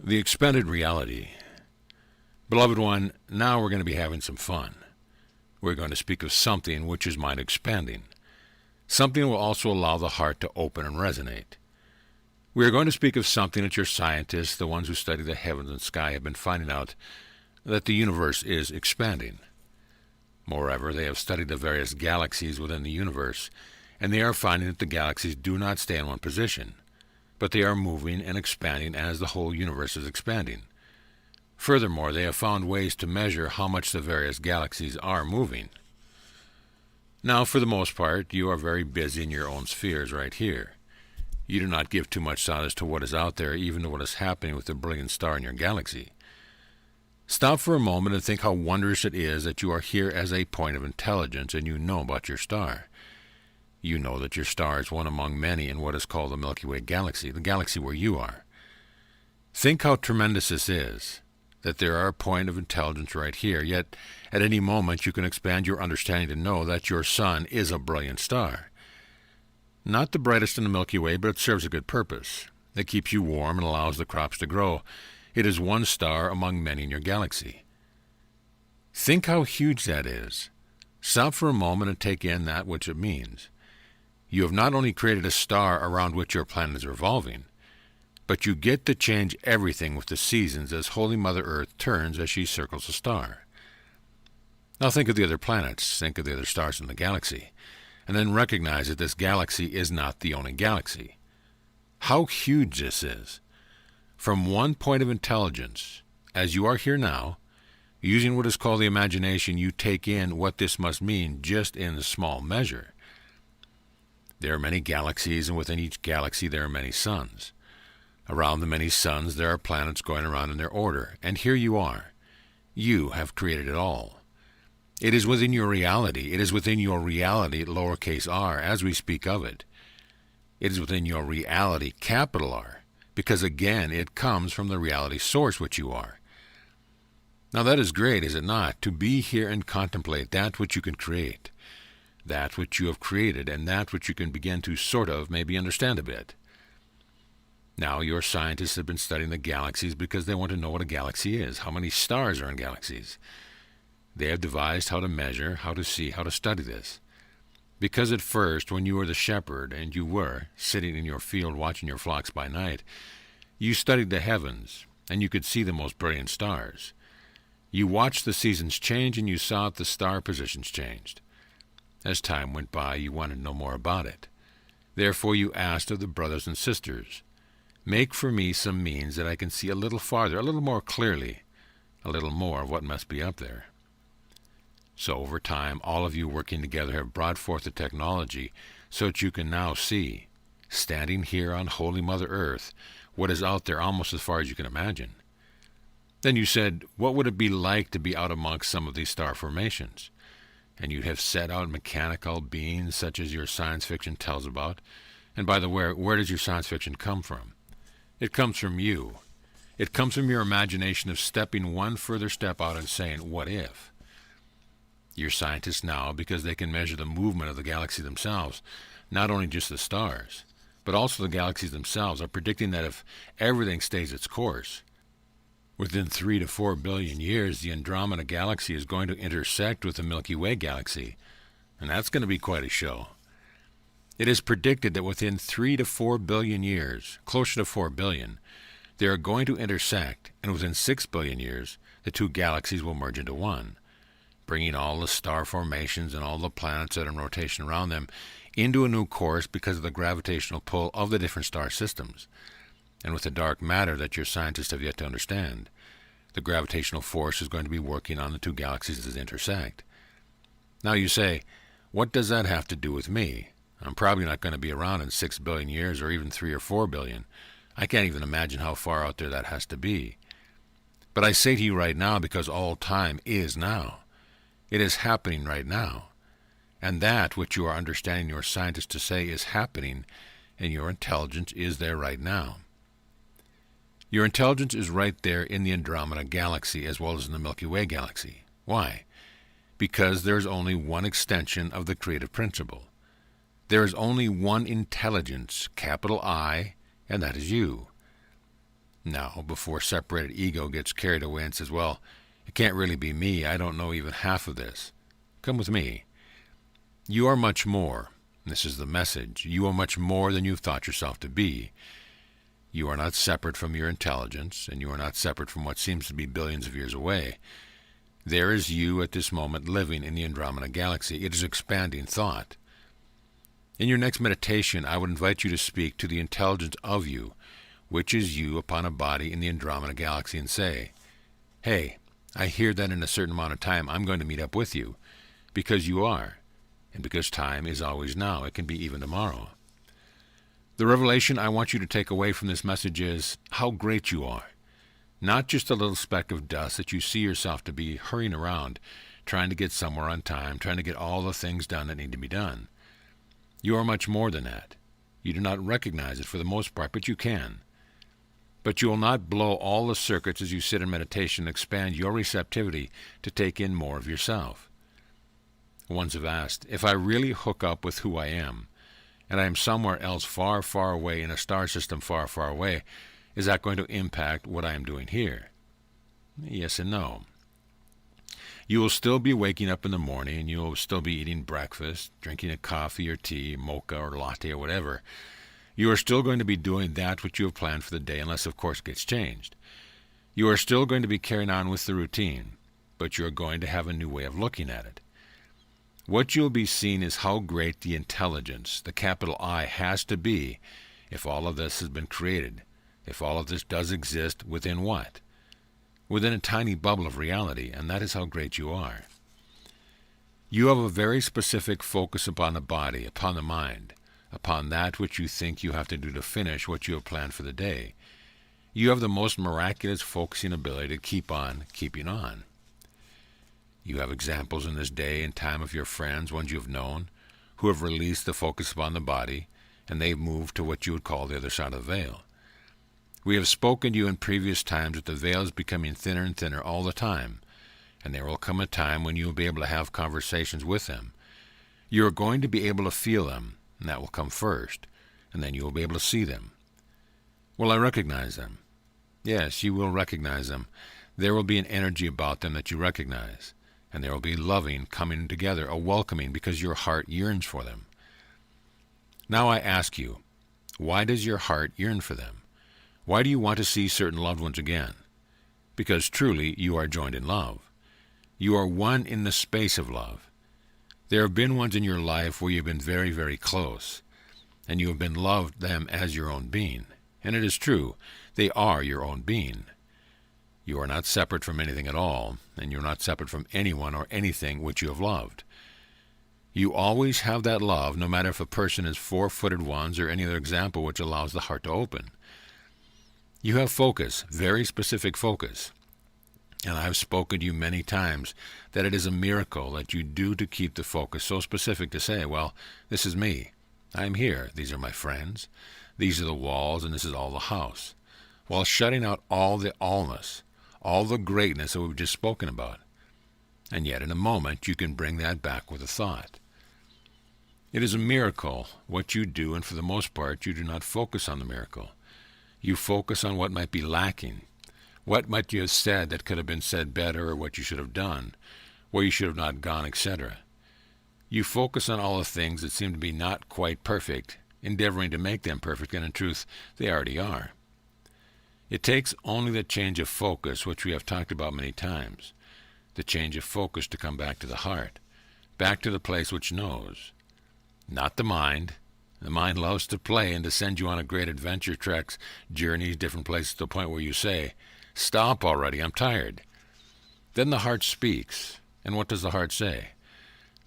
The expanded reality. Beloved one, now we're going to be having some fun. We're going to speak of something which is mind expanding. Something will also allow the heart to open and resonate. We are going to speak of something that your scientists, the ones who study the heavens and sky, have been finding out, that the universe is expanding. Moreover, they have studied the various galaxies within the universe, and they are finding that the galaxies do not stay in one position, but they are moving and expanding as the whole universe is expanding. Furthermore, they have found ways to measure how much the various galaxies are moving. Now, for the most part, you are very busy in your own spheres right here. You do not give too much thought as to what is out there, even to what is happening with the brilliant star in your galaxy. Stop for a moment and think how wondrous it is that you are here as a point of intelligence and you know about your star. You know that your star is one among many in what is called the Milky Way galaxy, the galaxy where you are. Think how tremendous this is, that there are a point of intelligence right here, yet at any moment you can expand your understanding to know that your sun is a brilliant star. Not the brightest in the Milky Way, but it serves a good purpose. It keeps you warm and allows the crops to grow. It is one star among many in your galaxy. Think how huge that is. Stop for a moment and take in that which it means. You have not only created a star around which your planet is revolving, but you get to change everything with the seasons as Holy Mother Earth turns as she circles a star. Now think of the other planets, think of the other stars in the galaxy, and then recognize that this galaxy is not the only galaxy. How huge this is! From one point of intelligence, as you are here now, using what is called the imagination, you take in what this must mean just in small measure. There are many galaxies, and within each galaxy there are many suns. Around the many suns there are planets going around in their order, and here you are. You have created it all. It is within your reality. It is within your reality, lowercase r, as we speak of it. It is within your reality, capital R, because again it comes from the reality source which you are. Now that is great, is it not, to be here and contemplate that which you can create, that which you have created, and that which you can begin to sort of maybe understand a bit. Now your scientists have been studying the galaxies because they want to know what a galaxy is, how many stars are in galaxies. They have devised how to measure, how to see, how to study this. Because at first, when you were the shepherd, and you were sitting in your field watching your flocks by night, you studied the heavens, and you could see the most brilliant stars. You watched the seasons change, and you saw that the star positions changed. As time went by, you wanted to know more about it. Therefore you asked of the brothers and sisters, "Make for me some means that I can see a little farther, a little more clearly, a little more of what must be up there." So over time, all of you working together have brought forth the technology so that you can now see, standing here on Holy Mother Earth, what is out there almost as far as you can imagine. Then you said, what would it be like to be out amongst some of these star formations? And you have set out mechanical beings such as your science fiction tells about. And by the way, where does your science fiction come from? It comes from you. It comes from your imagination of stepping one further step out and saying, what if? Your scientists now, because they can measure the movement of the galaxy themselves, not only just the stars, but also the galaxies themselves, are predicting that if everything stays its course, within 3 to 4 billion years, the Andromeda galaxy is going to intersect with the Milky Way galaxy, and that's going to be quite a show. It is predicted that within 3 to 4 billion years, closer to 4 billion, they are going to intersect, and within 6 billion years, the two galaxies will merge into one, bringing all the star formations and all the planets that are in rotation around them into a new course because of the gravitational pull of the different star systems. And with the dark matter that your scientists have yet to understand, the gravitational force is going to be working on the two galaxies as they intersect. Now you say, what does that have to do with me? I'm probably not going to be around in 6 billion years or even 3 or 4 billion. I can't even imagine how far out there that has to be. But I say to you right now, because all time is now. It is happening right now. And that which you are understanding your scientists to say is happening, and your intelligence is there right now. Your intelligence is right there in the Andromeda galaxy as well as in the Milky Way galaxy. Why? Because there is only one extension of the creative principle. There is only one intelligence, capital I, and that is you. Now, before separated ego gets carried away and says, well, it can't really be me, I don't know even half of this. Come with me. You are much more. This is the message. You are much more than you've thought yourself to be. You are not separate from your intelligence, and you are not separate from what seems to be billions of years away. There is you at this moment living in the Andromeda Galaxy. It is expanding thought. In your next meditation, I would invite you to speak to the intelligence of you, which is you upon a body in the Andromeda Galaxy, and say, hey, I hear that in a certain amount of time I'm going to meet up with you, because you are, and because time is always now. It can be even tomorrow. The revelation I want you to take away from this message is how great you are. Not just a little speck of dust that you see yourself to be hurrying around, trying to get somewhere on time, trying to get all the things done that need to be done. You are much more than that. You do not recognize it for the most part, but you can. But you will not blow all the circuits as you sit in meditation and expand your receptivity to take in more of yourself. Ones have asked, if I really hook up with who I am, and I am somewhere else far, far away in a star system far, far away, is that going to impact what I am doing here? Yes and no. You will still be waking up in the morning, and you will still be eating breakfast, drinking a coffee or tea, mocha or latte or whatever. You are still going to be doing that which you have planned for the day, unless, of course, it gets changed. You are still going to be carrying on with the routine, but you are going to have a new way of looking at it. What you'll be seeing is how great the intelligence, the capital I, has to be if all of this has been created, if all of this does exist within what? Within a tiny bubble of reality, and that is how great you are. You have a very specific focus upon the body, upon the mind, upon that which you think you have to do to finish what you have planned for the day. You have the most miraculous focusing ability to keep on keeping on. You have examples in this day and time of your friends, ones you have known, who have released the focus upon the body, and they've moved to what you would call the other side of the veil. We have spoken to you in previous times that the veil is becoming thinner and thinner all the time, and there will come a time when you will be able to have conversations with them. You are going to be able to feel them, and that will come first, and then you will be able to see them. Will I recognize them? Yes, you will recognize them. There will be an energy about them that you recognize, and there will be loving coming together, a welcoming, because your heart yearns for them. Now I ask you, why does your heart yearn for them? Why do you want to see certain loved ones again? Because truly you are joined in love. You are one in the space of love. There have been ones in your life where you have been very, very close, and you have been loved them as your own being. And it is true, they are your own being. You are not separate from anything at all, and you are not separate from anyone or anything which you have loved. You always have that love, no matter if a person is four-footed ones or any other example which allows the heart to open. You have focus, very specific focus. And I have spoken to you many times that it is a miracle that you do to keep the focus so specific to say, well, this is me. I am here. These are my friends. These are the walls, and this is all the house. While shutting out all the allness, all the greatness that we've just spoken about. And yet in a moment you can bring that back with a thought. It is a miracle what you do, and for the most part you do not focus on the miracle. You focus on what might be lacking. What might you have said that could have been said better, or what you should have done, where you should have not gone, etc. You focus on all the things that seem to be not quite perfect, endeavoring to make them perfect, and in truth, they already are. It takes only the change of focus, which we have talked about many times, the change of focus to come back to the heart, back to the place which knows. Not the mind. The mind loves to play and to send you on a great adventure, treks, journeys, different places to the point where you say, stop already, I'm tired. Then the heart speaks. And what does the heart say?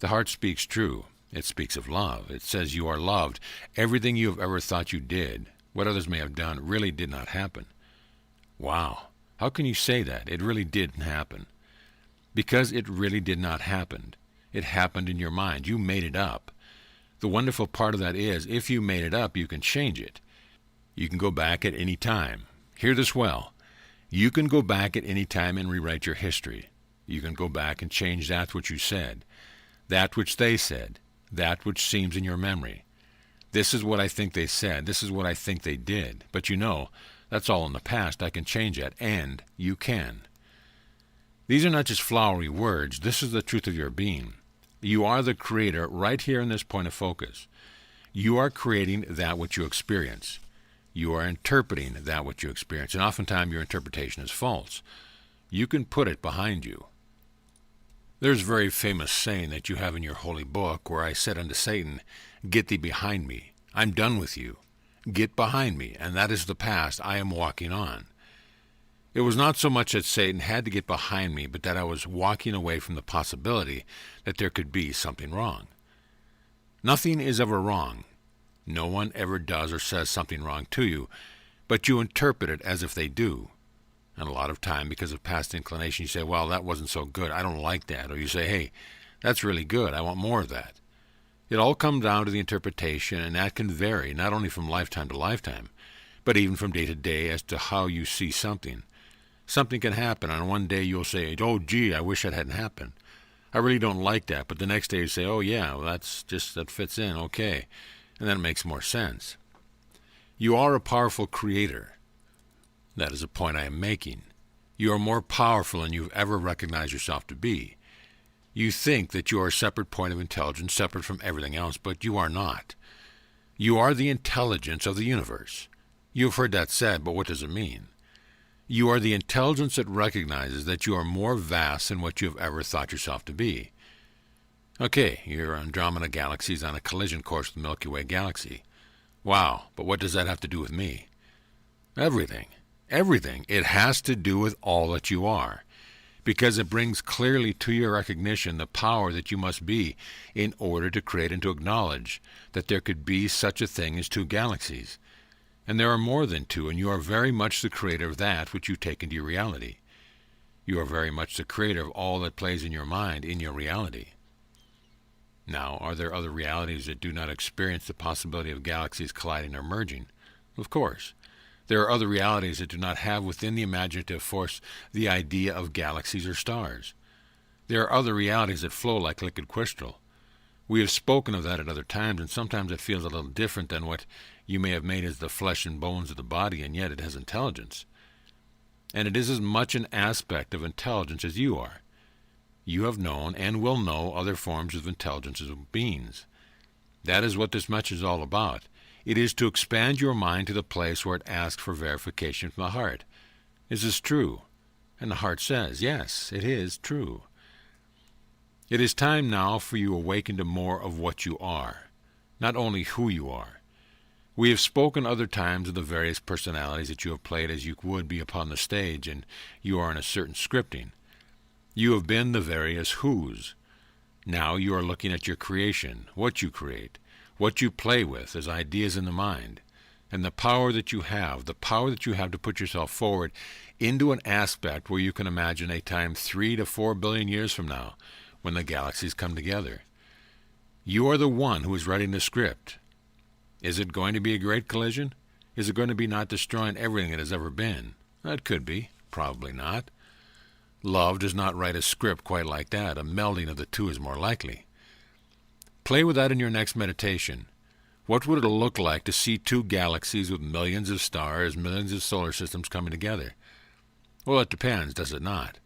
The heart speaks true. It speaks of love. It says you are loved. Everything you have ever thought you did, what others may have done, really did not happen. Wow. How can you say that? It really didn't happen. Because it really did not happen. It happened in your mind. You made it up. The wonderful part of that is, if you made it up, you can change it. You can go back at any time. Hear this well. You can go back at any time and rewrite your history. You can go back and change that which you said, that which they said, that which seems in your memory. This is what I think they said. This is what I think they did. But you know, That's all in the past. I can change that, and you can. These are not just flowery words. This is the truth of your being. You are the creator right here in this point of focus. You are creating that which you experience. You are interpreting that which you experience, and oftentimes your interpretation is false. You can put it behind you. There's a very famous saying that you have in your holy book where I said unto Satan, "Get thee behind me. I'm done with you. Get behind me." And that is the past I am walking on. It was not so much that Satan had to get behind me, but that I was walking away from the possibility that there could be something wrong. Nothing is ever wrong. No one ever does or says something wrong to you, but you interpret it as if they do. And a lot of time, because of past inclination, you say, well, that wasn't so good. I don't like that. Or you say, hey, that's really good. I want more of that. It all comes down to the interpretation, and that can vary, not only from lifetime to lifetime, but even from day to day as to how you see something. Something can happen, and one day you'll say, oh, gee, I wish that hadn't happened. I really don't like that. But the next day you say, oh, yeah, well, that fits in, okay. And then it makes more sense. You are a powerful creator. That is a point I am making. You are more powerful than you've ever recognized yourself to be. You think that you are a separate point of intelligence, separate from everything else, but you are not. You are the intelligence of the universe. You've heard that said, but what does it mean? You are the intelligence that recognizes that you are more vast than what you have ever thought yourself to be. Okay, your Andromeda Galaxy is on a collision course with the Milky Way Galaxy. Wow, but what does that have to do with me? Everything. Everything. It has to do with all that you are, because it brings clearly to your recognition the power that you must be in order to create and to acknowledge that there could be such a thing as two galaxies. And there are more than two, and you are very much the creator of that which you take into your reality. You are very much the creator of all that plays in your mind, in your reality. Now, are there other realities that do not experience the possibility of galaxies colliding or merging? Of course. There are other realities that do not have within the imaginative force the idea of galaxies or stars. There are other realities that flow like liquid crystal. We have spoken of that at other times, and sometimes it feels a little different than what you may have made as the flesh and bones of the body, and yet it has intelligence. And it is as much an aspect of intelligence as you are. You have known and will know other forms of intelligence of beings. That is what this message is all about. It is to expand your mind to the place where it asks for verification from the heart. Is this true? And the heart says, yes, it is true. It is time now for you to awaken to more of what you are, not only who you are. We have spoken other times of the various personalities that you have played as you would be upon the stage, and you are in a certain scripting. You have been the various whos. Now you are looking at your creation, what you create, what you play with as ideas in the mind, and the power that you have to put yourself forward into an aspect where you can imagine a time 3 to 4 billion years from now when the galaxies come together. You are the one who is writing the script. Is it going to be a great collision? Is it going to be not destroying everything it has ever been? It could be. Probably not. Love does not write a script quite like that. A melding of the two is more likely. Play with that in your next meditation. What would it look like to see two galaxies with millions of stars, millions of solar systems coming together? Well, it depends, does it not?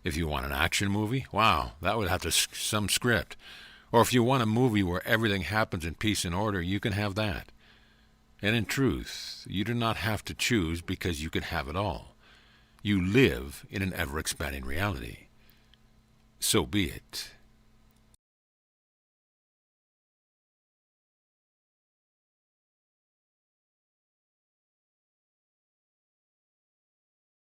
If you want an action movie, wow, that would have to some script. Or if you want a movie where everything happens in peace and order, you can have that. And in truth, you do not have to choose because you can have it all. You live in an ever-expanding reality. So be it.